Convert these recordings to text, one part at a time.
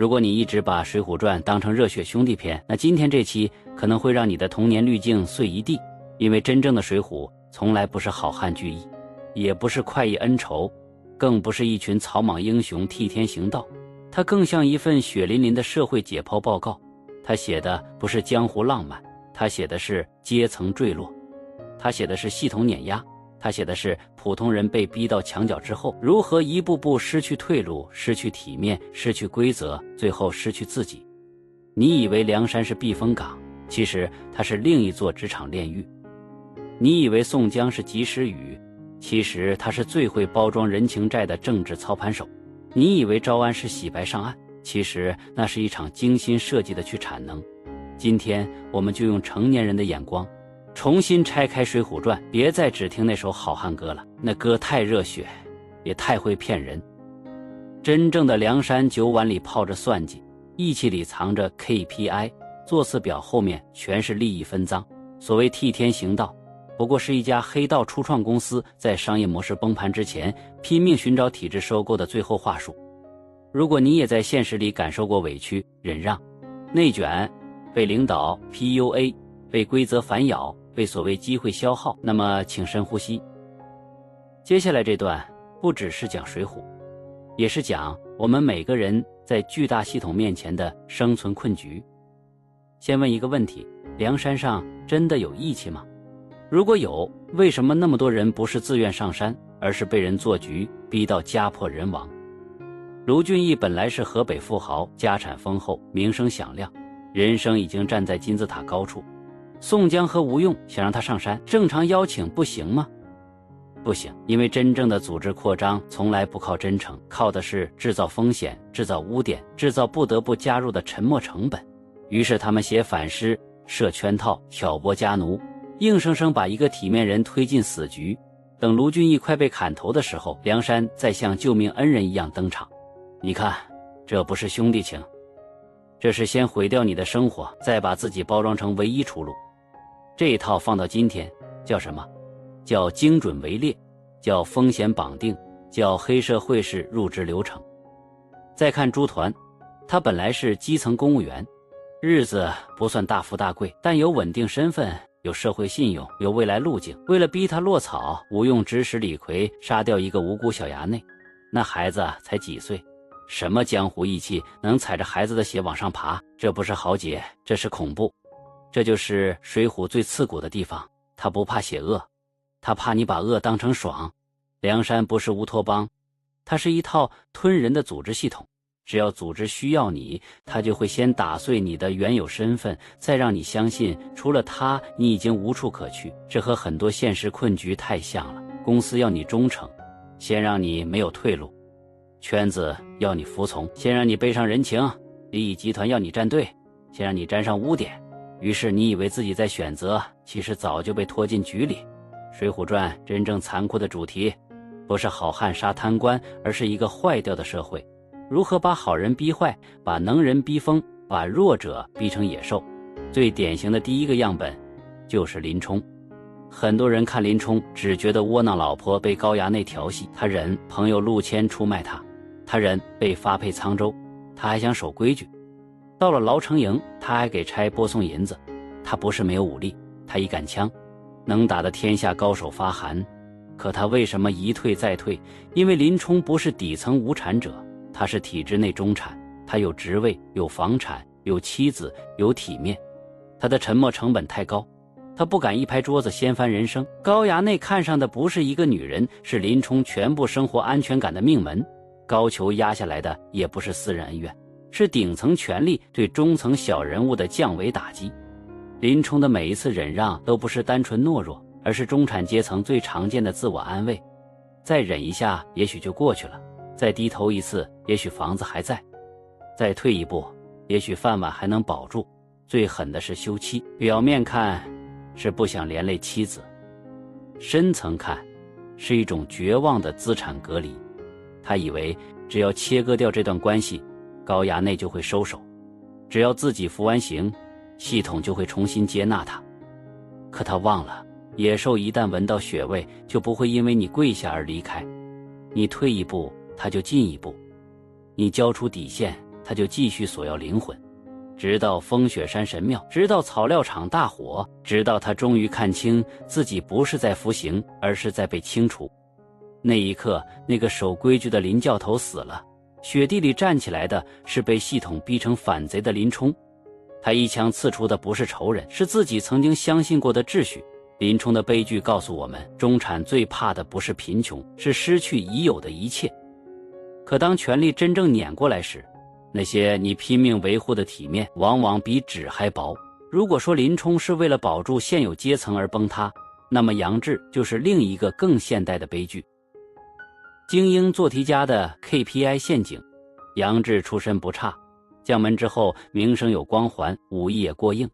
如果你一直把《水浒传》当成热血兄弟篇，那今天这期可能会让你的童年滤镜碎一地。因为真正的水浒从来不是好汉聚义，也不是快意恩仇，更不是一群草莽英雄替天行道，它更像一份血淋淋的社会解剖报告。它写的不是江湖浪漫，它写的是阶层坠落，它写的是系统碾压，它写的是普通人被逼到墙角之后，如何一步步失去退路，失去体面，失去规则，最后失去自己。你以为梁山是避风港，其实它是另一座职场炼狱。你以为宋江是及时雨，其实他是最会包装人情债的政治操盘手。你以为招安是洗白上岸，其实那是一场精心设计的去产能。今天我们就用成年人的眼光重新拆开《水浒传》，别再只听那首好汉歌了，那歌太热血，也太会骗人。真正的梁山酒碗里泡着算计，义气里藏着 KPI， 座次表后面全是利益分赃。所谓替天行道，不过是一家黑道初创公司在商业模式崩盘之前拼命寻找体制收购的最后话术。如果你也在现实里感受过委屈、忍让、内卷，被领导 PUA， 被规则反咬，被所谓机会消耗，那么请深呼吸。接下来这段不只是讲水浒，也是讲我们每个人在巨大系统面前的生存困局。先问一个问题，梁山上真的有义气吗？如果有，为什么那么多人不是自愿上山，而是被人做局逼到家破人亡？卢俊义本来是河北富豪，家产丰厚，名声响亮，人生已经站在金字塔高处。宋江和吴用想让他上山，正常邀请不行吗？不行，因为真正的组织扩张从来不靠真诚，靠的是制造风险，制造污点，制造不得不加入的沉没成本。于是他们写反诗，设圈套，挑拨家奴，硬生生把一个体面人推进死局。等卢俊义快被砍头的时候，梁山再像救命恩人一样登场。你看，这不是兄弟情，这是先毁掉你的生活，再把自己包装成唯一出路。这一套放到今天叫什么？叫精准围猎，叫风险绑定，叫黑社会式入职流程。再看朱团，他本来是基层公务员，日子不算大富大贵，但有稳定身份，有社会信用，有未来路径。为了逼他落草，吴用指使李逵杀掉一个无辜小衙内，那孩子才几岁，什么江湖义气能踩着孩子的血往上爬？这不是豪杰，这是恐怖。这就是水浒最刺骨的地方，他不怕写恶，他怕你把恶当成爽。梁山不是乌托邦，它是一套吞人的组织系统。只要组织需要你，他就会先打碎你的原有身份，再让你相信除了他你已经无处可去。这和很多现实困局太像了。公司要你忠诚，先让你没有退路；圈子要你服从，先让你背上人情；利益集团要你站队，先让你沾上污点。于是你以为自己在选择，其实早就被拖进局里。水浒传真正残酷的主题不是好汉杀贪官，而是一个坏掉的社会，如何把好人逼坏，把能人逼疯，把弱者逼成野兽。最典型的第一个样本就是林冲。很多人看林冲只觉得窝囊老婆被高衙内调戏，他忍朋友陆谦出卖他，他忍被发配沧州，他还想守规矩。到了牢城营，他还给差拨送银子。他不是没有武力，他一杆枪能打得天下高手发寒。可他为什么一退再退？因为林冲不是底层无产者，他是体制内中产，他有职位，有房产，有妻子，有体面。他的沉没成本太高，他不敢一拍桌子掀翻人生。高衙内看上的不是一个女人，是林冲全部生活安全感的命门。高俅压下来的也不是私人恩怨，是顶层权力对中层小人物的降维打击。林冲的每一次忍让都不是单纯懦弱，而是中产阶层最常见的自我安慰。再忍一下也许就过去了，再低头一次也许房子还在，再退一步也许饭碗还能保住。最狠的是休妻，表面看是不想连累妻子，深层看是一种绝望的资产隔离。他以为只要切割掉这段关系，高衙内就会收手，只要自己服完刑，系统就会重新接纳他。可他忘了，野兽一旦闻到血味，就不会因为你跪下而离开。你退一步，他就进一步；你交出底线，他就继续索要灵魂，直到风雪山神庙，直到草料场大火，直到他终于看清自己不是在服刑，而是在被清除。那一刻，那个守规矩的林教头死了，雪地里站起来的是被系统逼成反贼的林冲。他一枪刺出的不是仇人，是自己曾经相信过的秩序。林冲的悲剧告诉我们，中产最怕的不是贫穷，是失去已有的一切。可当权力真正碾过来时，那些你拼命维护的体面往往比纸还薄。如果说林冲是为了保住现有阶层而崩塌，那么杨志就是另一个更现代的悲剧。精英做题家的 KPI 陷阱。杨志出身不差，将门之后名声有光环，武艺也过硬。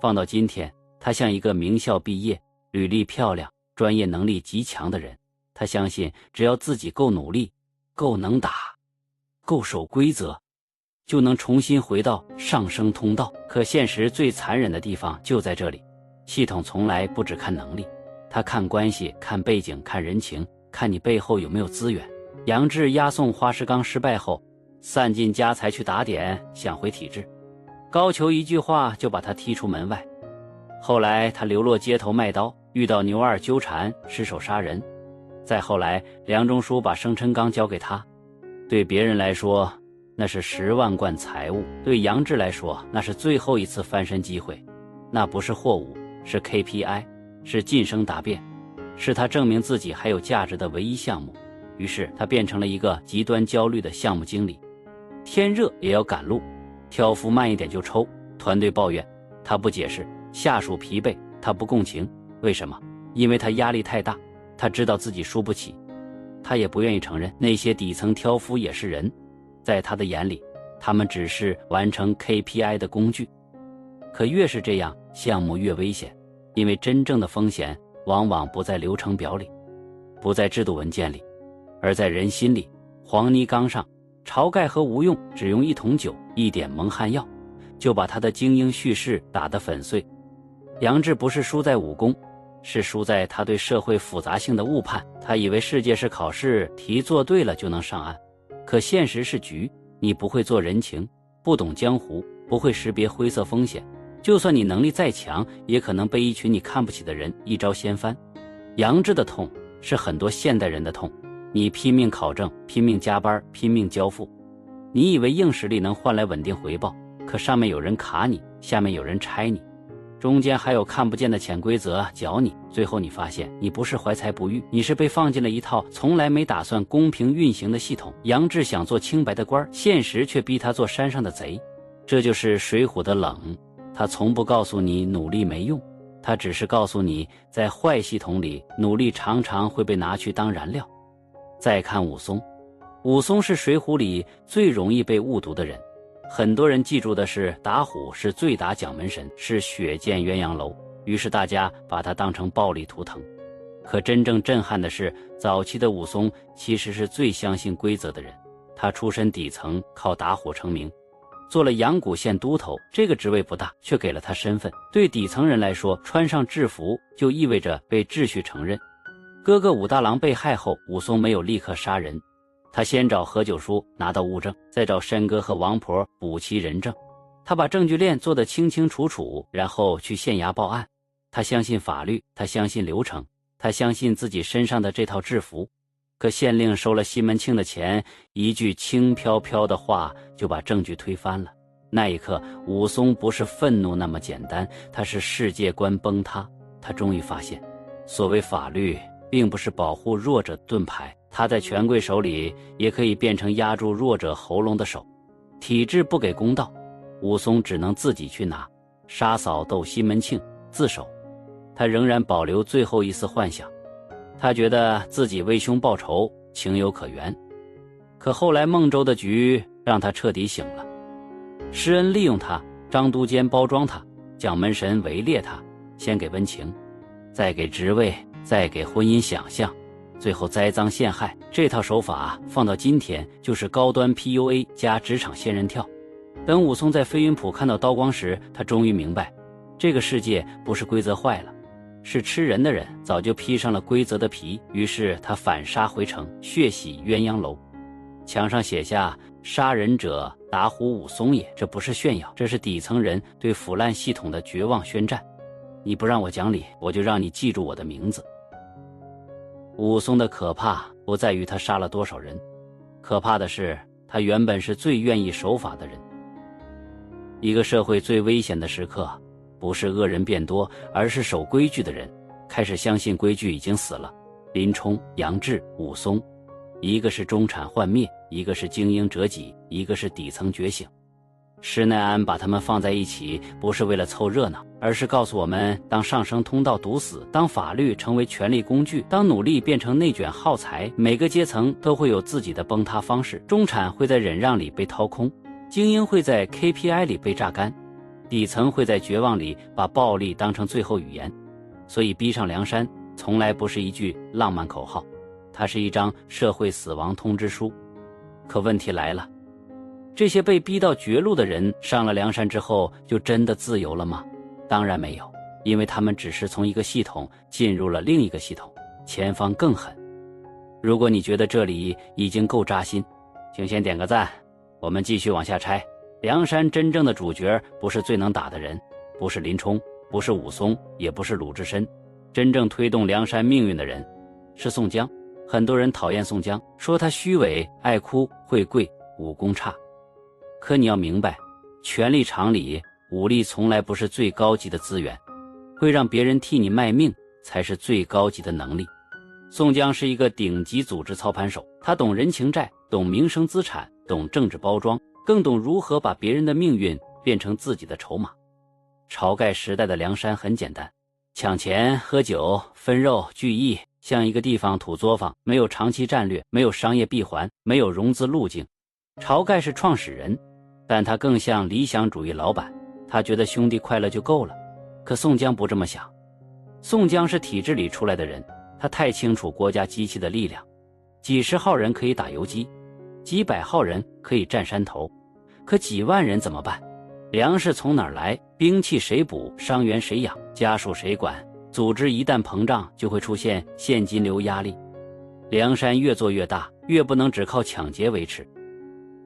放到今天，他像一个名校毕业、履历漂亮、专业能力极强的人。他相信只要自己够努力、够能打、够守规则，就能重新回到上升通道。可现实最残忍的地方就在这里，系统从来不只看能力，他看关系、看背景、看人情，看你背后有没有资源。杨志押送花石纲失败后，散尽家财去打点，想回体制。高俅一句话就把他踢出门外。后来他流落街头卖刀，遇到牛二纠缠，失手杀人。再后来，梁中书把生辰纲交给他，对别人来说那是10万贯财物，对杨志来说那是最后一次翻身机会。那不是货物，是 KPI， 是晋升答辩，是他证明自己还有价值的唯一项目。于是他变成了一个极端焦虑的项目经理，天热也要赶路，挑夫慢一点就抽，团队抱怨他不解释，下属疲惫他不共情。为什么？因为他压力太大，他知道自己输不起，他也不愿意承认那些底层挑夫也是人，在他的眼里，他们只是完成 KPI 的工具。可越是这样，项目越危险，因为真正的风险往往不在流程表里，不在制度文件里，而在人心里。黄泥缸上，晁盖和吴用只用1桶酒、1点蒙汗药，就把他的精英叙事打得粉碎。杨志不是输在武功，是输在他对社会复杂性的误判。他以为世界是考试，题做对了就能上岸，可现实是局。你不会做人情，不懂江湖，不会识别灰色风险，就算你能力再强，也可能被一群你看不起的人一招掀翻。杨志的痛是很多现代人的痛。你拼命考证，拼命加班，拼命交付，你以为硬实力能换来稳定回报，可上面有人卡你，下面有人拆你，中间还有看不见的潜规则搅你。最后你发现你不是怀才不遇，你是被放进了一套从来没打算公平运行的系统。杨志想做清白的官，现实却逼他做山上的贼。这就是水浒的冷，他从不告诉你努力没用，他只是告诉你，在坏系统里，努力常常会被拿去当燃料。再看武松，武松是水浒里最容易被误读的人。很多人记住的是打虎是醉打蒋门神，是血溅鸳鸯楼，于是大家把他当成暴力图腾。可真正震撼的是，早期的武松其实是最相信规则的人。他出身底层，靠打虎成名，做了阳谷县都头，这个职位不大，却给了他身份。对底层人来说，穿上制服就意味着被秩序承认。哥哥武大郎被害后，武松没有立刻杀人，他先找何九叔拿到物证，再找申哥和王婆补齐人证。他把证据链做得清清楚楚，然后去县衙报案。他相信法律，他相信流程，他相信自己身上的这套制服。可县令收了西门庆的钱，一句轻飘飘的话就把证据推翻了。那一刻，武松不是愤怒那么简单，他是世界观崩塌。他终于发现，所谓法律并不是保护弱者盾牌，他在权贵手里也可以变成压住弱者喉咙的手。体制不给公道，武松只能自己去拿，杀嫂斗西门庆，自首。他仍然保留最后一丝幻想，他觉得自己为兄报仇情有可原。可后来孟州的局让他彻底醒了，施恩利用他，张都监包装他，蒋门神围猎他，先给温情，再给职位，再给婚姻想象，最后栽赃陷害。这套手法放到今天就是高端 PUA 加职场仙人跳。等武松在飞云浦看到刀光时，他终于明白，这个世界不是规则坏了，是吃人的人早就披上了规则的皮。于是他反杀回城，血洗鸳鸯楼，墙上写下杀人者打虎武松也，这不是炫耀，这是底层人对腐烂系统的绝望宣战。你不让我讲理，我就让你记住我的名字。武松的可怕不在于他杀了多少人，可怕的是他原本是最愿意守法的人。一个社会最危险的时刻，不是恶人变多，而是守规矩的人开始相信规矩已经死了。林冲、杨志、武松，一个是中产幻灭，一个是精英折戟，一个是底层觉醒。施耐庵把他们放在一起，不是为了凑热闹，而是告诉我们，当上升通道堵死，当法律成为权力工具，当努力变成内卷耗材，每个阶层都会有自己的崩塌方式。中产会在忍让里被掏空，精英会在 KPI 里被榨干，底层会在绝望里把暴力当成最后语言。所以逼上梁山从来不是一句浪漫口号，它是一张社会死亡通知书。可问题来了，这些被逼到绝路的人上了梁山之后就真的自由了吗？当然没有，因为他们只是从一个系统进入了另一个系统，前方更狠。如果你觉得这里已经够扎心，请先点个赞，我们继续往下拆。梁山真正的主角不是最能打的人，不是林冲，不是武松，也不是鲁智深，真正推动梁山命运的人是宋江。很多人讨厌宋江，说他虚伪、爱哭、会跪、武功差。可你要明白，权力场里武力从来不是最高级的资源，会让别人替你卖命才是最高级的能力。宋江是一个顶级组织操盘手，他懂人情债，懂名声资产，懂政治包装，更懂如何把别人的命运变成自己的筹码。晁盖时代的梁山很简单，抢钱、喝酒、分肉、聚义，像一个地方土作坊，没有长期战略，没有商业闭环，没有融资路径。晁盖是创始人，但他更像理想主义老板，他觉得兄弟快乐就够了。可宋江不这么想，宋江是体制里出来的人，他太清楚国家机器的力量，几十号人可以打游击，几百号人可以占山头，可几万人怎么办？粮食从哪儿来？兵器谁补？伤员谁养？家属谁管？组织一旦膨胀，就会出现现金流压力。梁山越做越大，越不能只靠抢劫维持。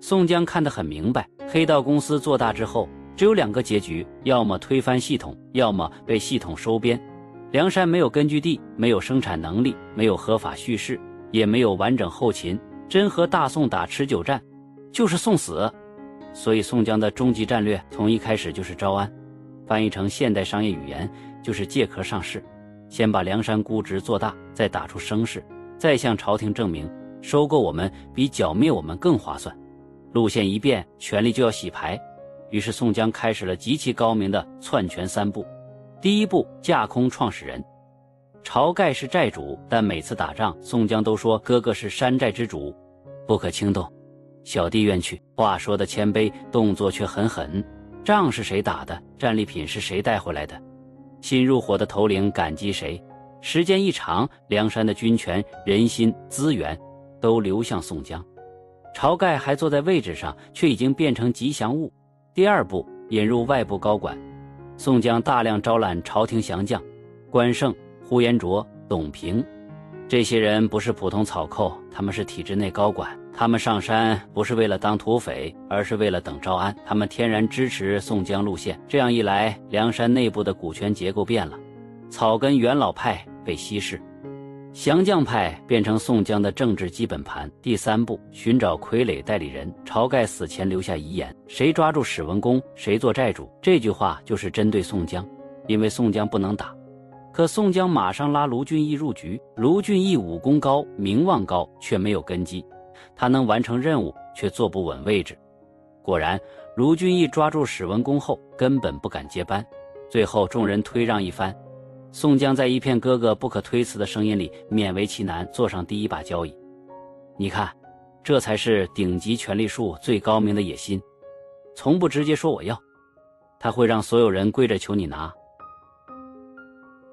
宋江看得很明白，黑道公司做大之后，只有两个结局，要么推翻系统，要么被系统收编。梁山没有根据地，没有生产能力，没有合法叙事，也没有完整后勤，真和大宋打持久战，就是送死。所以宋江的终极战略从一开始就是招安，翻译成现代商业语言就是借壳上市，先把梁山估值做大，再打出声势，再向朝廷证明收购我们比剿灭我们更划算。路线一变，权力就要洗牌，于是宋江开始了极其高明的篡权三步。第一步，架空创始人。晁盖是债主，但每次打仗宋江都说哥哥是山寨之主，不可轻动，小弟愿去。话说的谦卑，动作却很狠。仗是谁打的？战利品是谁带回来的？新入伙的头领感激谁？时间一长，梁山的军权、人心、资源都流向宋江。晁盖还坐在位置上，却已经变成吉祥物。第二步，引入外部高管。宋江大量招揽朝廷降将，关胜、呼延灼、董平，这些人不是普通草寇，他们是体制内高管。他们上山不是为了当土匪，而是为了等招安。他们天然支持宋江路线。这样一来，梁山内部的股权结构变了，草根元老派被稀释，降将派变成宋江的政治基本盘。第三步，寻找傀儡代理人。晁盖死前留下遗言，谁抓住史文恭，谁做债主。这句话就是针对宋江，因为宋江不能打。可宋江马上拉卢俊义入局，卢俊义武功高，名望高，却没有根基。他能完成任务，却坐不稳位置。果然，卢俊义抓住史文恭后，根本不敢接班。最后众人推让一番，宋江在一片哥哥不可推辞的声音里，勉为其难坐上第一把交椅。你看，这才是顶级权力术最高明的野心，从不直接说我要，他会让所有人跪着求你拿。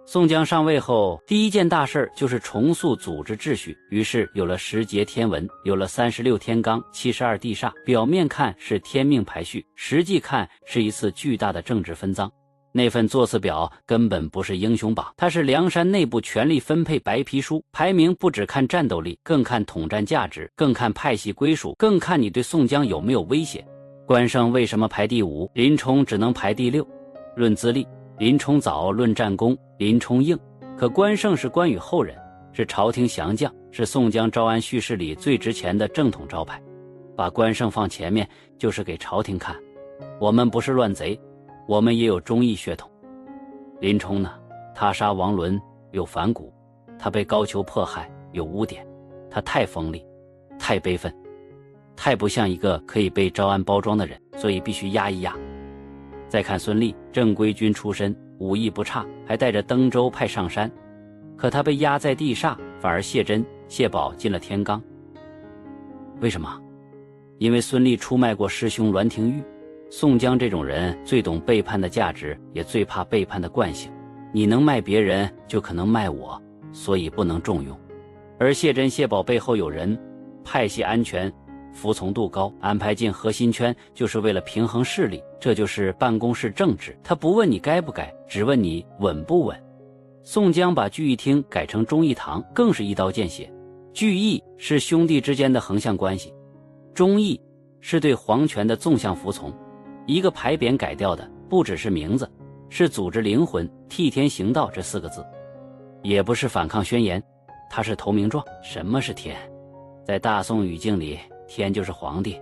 宋江上位后，第一件大事就是重塑组织秩序，于是有了10节天文，有了36天罡、72地煞。表面看是天命排序，实际看是一次巨大的政治分赃。那份座次表根本不是英雄榜，它是梁山内部权力分配白皮书。排名不只看战斗力，更看统战价值，更看派系归属，更看你对宋江有没有威胁。关胜为什么排第5，林冲只能排第6？论资历，林冲早；论战功，林冲硬。可关胜是关羽后人，是朝廷降将，是宋江招安叙事里最值钱的正统招牌。把关胜放前面，就是给朝廷看，我们不是乱贼，我们也有忠义血统。林冲呢，他杀王伦有反骨，他被高俅迫害有污点，他太锋利，太悲愤，太不像一个可以被招安包装的人，所以必须压一压。再看孙立，正规军出身，武艺不差，还带着登州派上山，可他被压在地煞，反而谢珍、谢宝进了天罡。为什么？因为孙立出卖过师兄栾廷玉。宋江这种人最懂背叛的价值，也最怕背叛的惯性。你能卖别人，就可能卖我，所以不能重用。而谢珍、谢宝背后有人，派系安全，服从度高，安排进核心圈，就是为了平衡势力，这就是办公室政治。他不问你该不该，只问你稳不稳。宋江把聚义厅改成忠义堂，更是一刀见血。聚义是兄弟之间的横向关系，忠义是对皇权的纵向服从。一个牌匾改掉的不只是名字，是组织灵魂，替天行道这4个字。也不是反抗宣言，它是投名状。什么是天？在大宋语境里，天就是皇帝。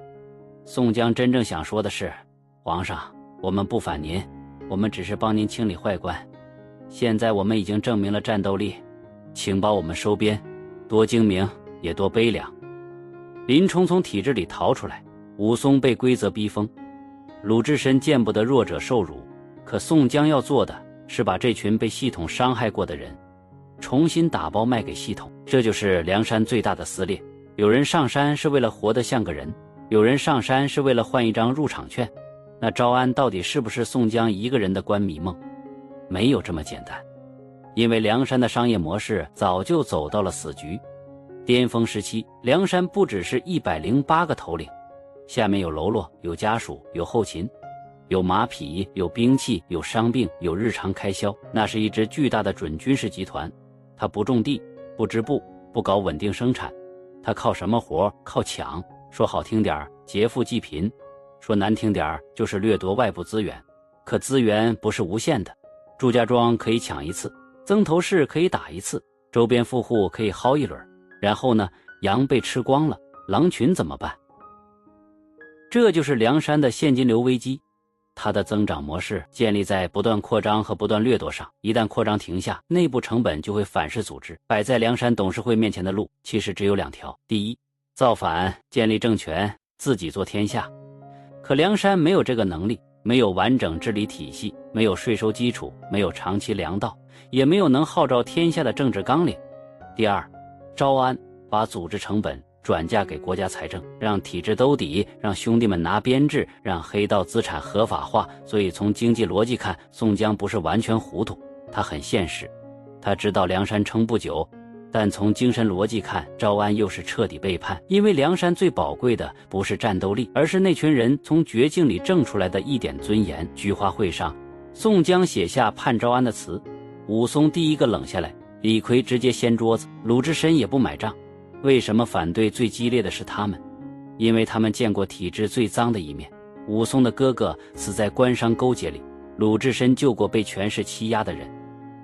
宋江真正想说的是，皇上，我们不反您，我们只是帮您清理坏官。现在我们已经证明了战斗力，请把我们收编，多精明也多悲凉。林冲从体制里逃出来，武松被规则逼疯，鲁智深见不得弱者受辱，可宋江要做的是把这群被系统伤害过的人重新打包卖给系统。这就是梁山最大的撕裂。有人上山是为了活得像个人，有人上山是为了换一张入场券。那招安到底是不是宋江一个人的官迷梦？没有这么简单，因为梁山的商业模式早就走到了死局。巅峰时期，梁山不只是108个头领，下面有喽啰，有家属，有后勤，有马匹，有兵器，有伤病，有日常开销。那是一支巨大的准军事集团。他不种地，不织布，不搞稳定生产，他靠什么活？靠抢。说好听点劫富济贫，说难听点就是掠夺外部资源。可资源不是无限的，祝家庄可以抢一次，曾头市可以打一次，周边富户可以薅一轮，然后呢，羊被吃光了，狼群怎么办？这就是梁山的现金流危机。它的增长模式建立在不断扩张和不断掠夺上，一旦扩张停下，内部成本就会反噬组织。摆在梁山董事会面前的路其实只有2条：第一，造反建立政权，自己做天下。可梁山没有这个能力，没有完整治理体系，没有税收基础，没有长期粮道，也没有能号召天下的政治纲领。第二，招安，把组织成本转嫁给国家财政，让体制兜底，让兄弟们拿编制，让黑道资产合法化。所以从经济逻辑看，宋江不是完全糊涂，他很现实，他知道梁山撑不久。但从精神逻辑看，招安又是彻底背叛。因为梁山最宝贵的不是战斗力，而是那群人从绝境里挣出来的一点尊严。菊花会上，宋江写下叛招安的词，武松第一个冷下来，李逵直接掀桌子，鲁智深也不买账。为什么反对最激烈的是他们？因为他们见过体制最脏的一面。武松的哥哥死在官商勾结里，鲁智深救过被权势欺压的人。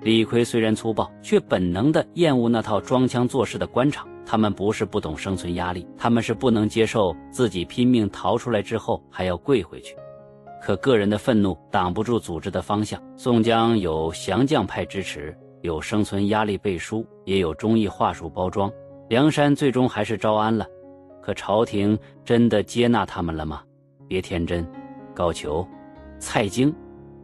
李逵虽然粗暴，却本能地厌恶那套装腔作势的官场。他们不是不懂生存压力，他们是不能接受自己拼命逃出来之后还要跪回去。可个人的愤怒挡不住组织的方向。宋江有降将派支持，有生存压力背书，也有忠义话术包装。梁山最终还是招安了，可朝廷真的接纳他们了吗？别天真，高俅、蔡京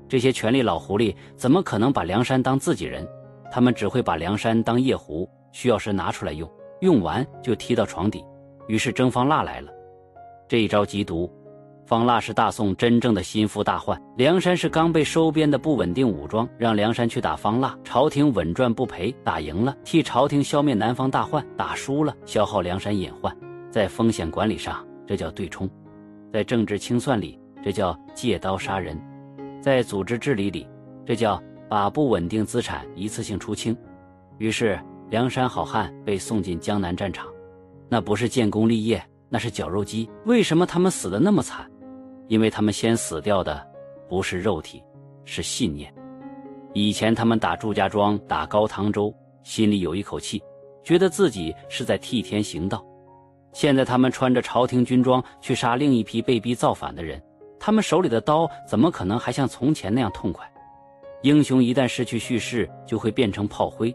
这些权力老狐狸怎么可能把梁山当自己人？他们只会把梁山当夜壶，需要时拿出来用，用完就踢到床底。于是征方腊来了，这一招极毒。方腊是大宋真正的心腹大患，梁山是刚被收编的不稳定武装，让梁山去打方腊，朝廷稳赚不赔，打赢了替朝廷消灭南方大患，打输了消耗梁山隐患。在风险管理上，这叫对冲；在政治清算里，这叫借刀杀人；在组织治理里，这叫把不稳定资产一次性出清。于是梁山好汉被送进江南战场，那不是建功立业，那是绞肉机。为什么他们死得那么惨？因为他们先死掉的不是肉体，是信念。以前他们打祝家庄，打高唐州，心里有一口气，觉得自己是在替天行道。现在他们穿着朝廷军装去杀另一批被逼造反的人，他们手里的刀怎么可能还像从前那样痛快？英雄一旦失去叙事，就会变成炮灰。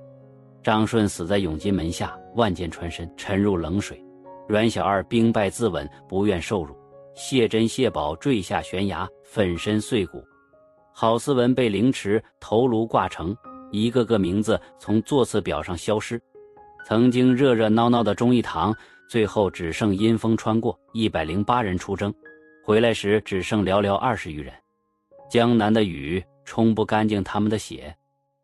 张顺死在永金门下，万箭穿身，沉入冷水。阮小二兵败自刎，不愿受辱。谢珍、谢宝坠下悬崖，粉身碎骨。郝思文被凌迟，头颅挂成，一个个名字从座次表上消失。曾经热热闹闹的忠义堂，最后只剩阴风穿过，108人出征，回来时只剩寥寥20余人。江南的雨冲不干净他们的血。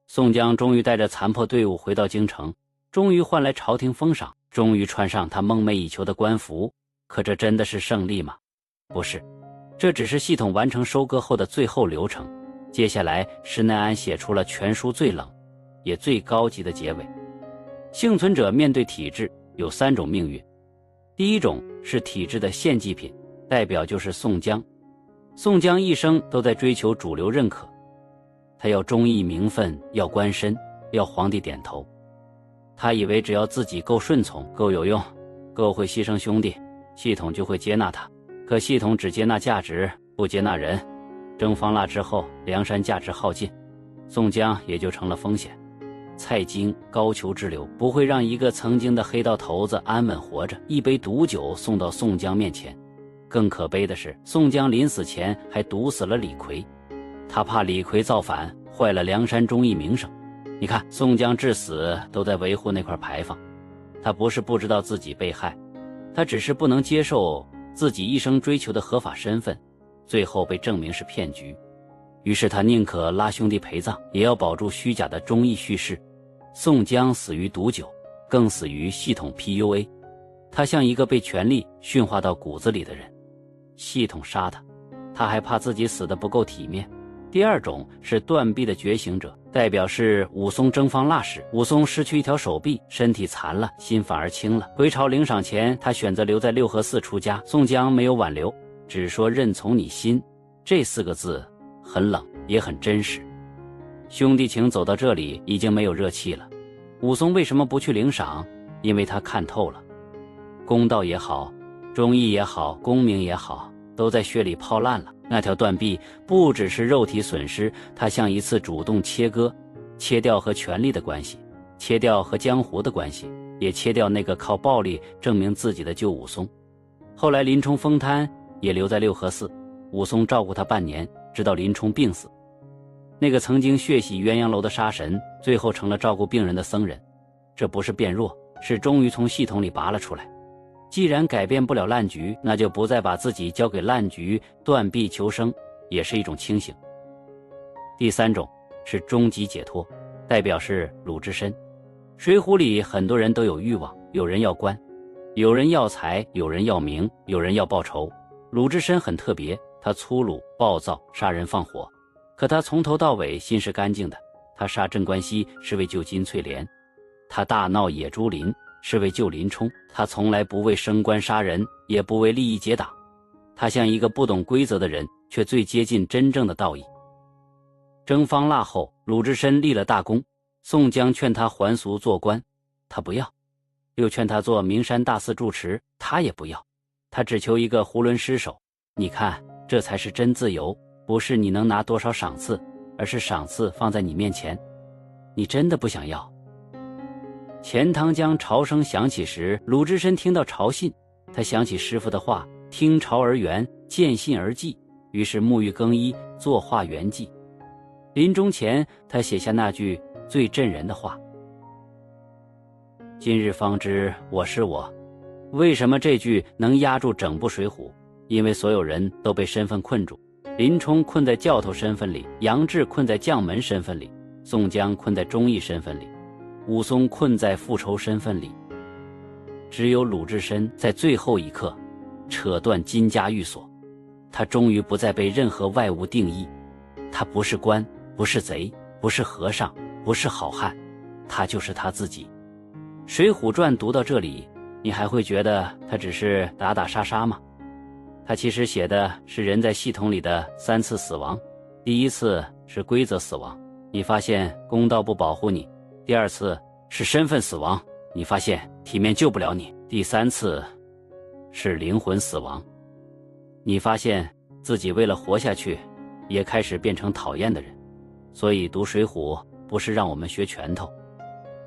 宋江终于带着残破队伍回到京城，终于换来朝廷封赏，终于穿上他梦寐以求的官服。可这真的是胜利吗？不是，这只是系统完成收割后的最后流程。接下来施耐庵写出了全书最冷也最高级的结尾。幸存者面对体制有3种命运。第一种是体制的献祭品，代表就是宋江。宋江一生都在追求主流认可，他要忠义名分，要官绅，要皇帝点头。他以为只要自己够顺从，够有用，够会牺牲兄弟，系统就会接纳他。可系统只接纳价值，不接纳人。征方腊之后，梁山价值耗尽，宋江也就成了风险。蔡京、高俅之流不会让一个曾经的黑道头子安稳活着，一杯毒酒送到宋江面前。更可悲的是，宋江临死前还毒死了李逵，他怕李逵造反，坏了梁山忠义名声。你看，宋江至死都在维护那块牌坊，他不是不知道自己被害，他只是不能接受自己一生追求的合法身份，最后被证明是骗局。于是他宁可拉兄弟陪葬，也要保住虚假的忠义叙事。宋江死于毒酒，更死于系统 PUA。 他像一个被权力驯化到骨子里的人，系统杀他，他还怕自己死得不够体面。第二种是断臂的觉醒者，代表是武松征方腊时，武松失去一条手臂，身体残了，心反而轻了。回朝领赏前，他选择留在六合寺出家，宋江没有挽留，只说认从你心。这4个字很冷，也很真实。兄弟情走到这里已经没有热气了。武松为什么不去领赏？因为他看透了，公道也好，忠义也好，功名也好，都在血里泡烂了。那条断臂不只是肉体损失，它像一次主动切割，切掉和权力的关系，切掉和江湖的关系，也切掉那个靠暴力证明自己的旧武松。后来林冲封摊也留在六合寺，武松照顾他半年，直到林冲病死。那个曾经血洗鸳鸯楼的杀神，最后成了照顾病人的僧人。这不是变弱，是终于从系统里拔了出来。既然改变不了烂局，那就不再把自己交给烂局，断臂求生也是一种清醒。第3种是终极解脱，代表是鲁智深。水浒里很多人都有欲望，有人要官，有人要财，有人要名，有人要报仇。鲁智深很特别，他粗鲁暴躁，杀人放火，可他从头到尾心是干净的。他杀镇关西是为救金翠莲，他大闹野猪林是为救林冲，他从来不为升官杀人，也不为利益结党。他像一个不懂规则的人，却最接近真正的道义。征方腊后，鲁智深立了大功，宋江劝他还俗做官，他不要；又劝他做名山大寺住持，他也不要。他只求一个囫囵尸首。你看，这才是真自由，不是你能拿多少赏赐，而是赏赐放在你面前，你真的不想要。钱塘江潮声响起时，鲁智深听到潮信，他想起师父的话，听潮而圆，见信而记，于是沐浴更衣，作画圆寂。临终前，他写下那句最震人的话：今日方知我是我。为什么这句能压住整部水浒？因为所有人都被身份困住，林冲困在教头身份里，杨志困在将门身份里，宋江困在忠义身份里，武松困在复仇身份里。只有鲁智深在最后一刻扯断金枷玉锁，他终于不再被任何外物定义。他不是官，不是贼，不是和尚，不是好汉，他就是他自己。水浒传读到这里，你还会觉得他只是打打杀杀吗？他其实写的是人在系统里的3次死亡。第一次是规则死亡，你发现公道不保护你；第二次是身份死亡，你发现体面救不了你；第三次是灵魂死亡，你发现自己为了活下去也开始变成讨厌的人。所以读水浒不是让我们学拳头，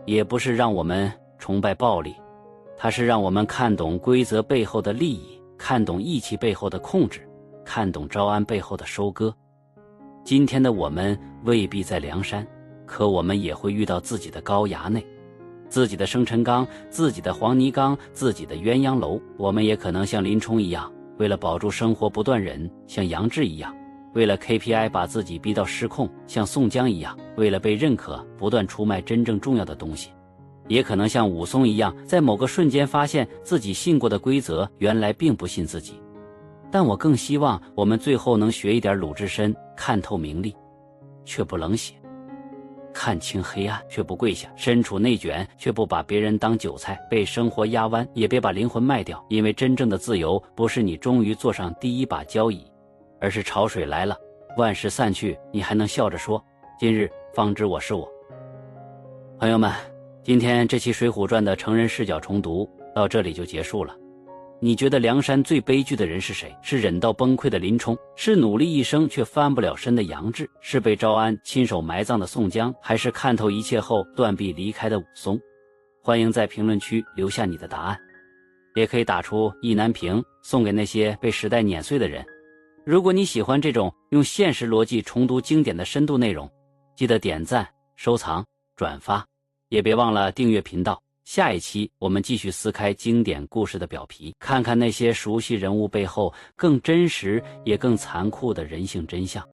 也不是让我们崇拜暴力，它是让我们看懂规则背后的利益，看懂义气背后的控制，看懂招安背后的收割。今天的我们未必在梁山，可我们也会遇到自己的高衙内，自己的生辰纲，自己的黄泥冈，自己的鸳鸯楼。我们也可能像林冲一样，为了保住生活不断忍，像杨志一样，为了 KPI 把自己逼到失控，像宋江一样，为了被认可不断出卖真正重要的东西。也可能像武松一样，在某个瞬间发现自己信过的规则原来并不信自己。但我更希望我们最后能学一点鲁智深，看透名利却不冷血，看清黑暗却不跪下，身处内卷却不把别人当韭菜，被生活压弯也别把灵魂卖掉。因为真正的自由不是你终于坐上第一把交椅，而是潮水来了，万事散去，你还能笑着说今日方知我是我。朋友们，今天这期《水浒传》的成人视角重读到这里就结束了。你觉得梁山最悲剧的人是谁？是忍到崩溃的林冲，是努力一生却翻不了身的杨志，是被招安亲手埋葬的宋江，还是看透一切后断臂离开的武松？欢迎在评论区留下你的答案，也可以打出意难平，送给那些被时代碾碎的人。如果你喜欢这种用现实逻辑重读经典的深度内容，记得点赞、收藏、转发，也别忘了订阅频道。下一期我们继续撕开经典故事的表皮，看看那些熟悉人物背后更真实也更残酷的人性真相。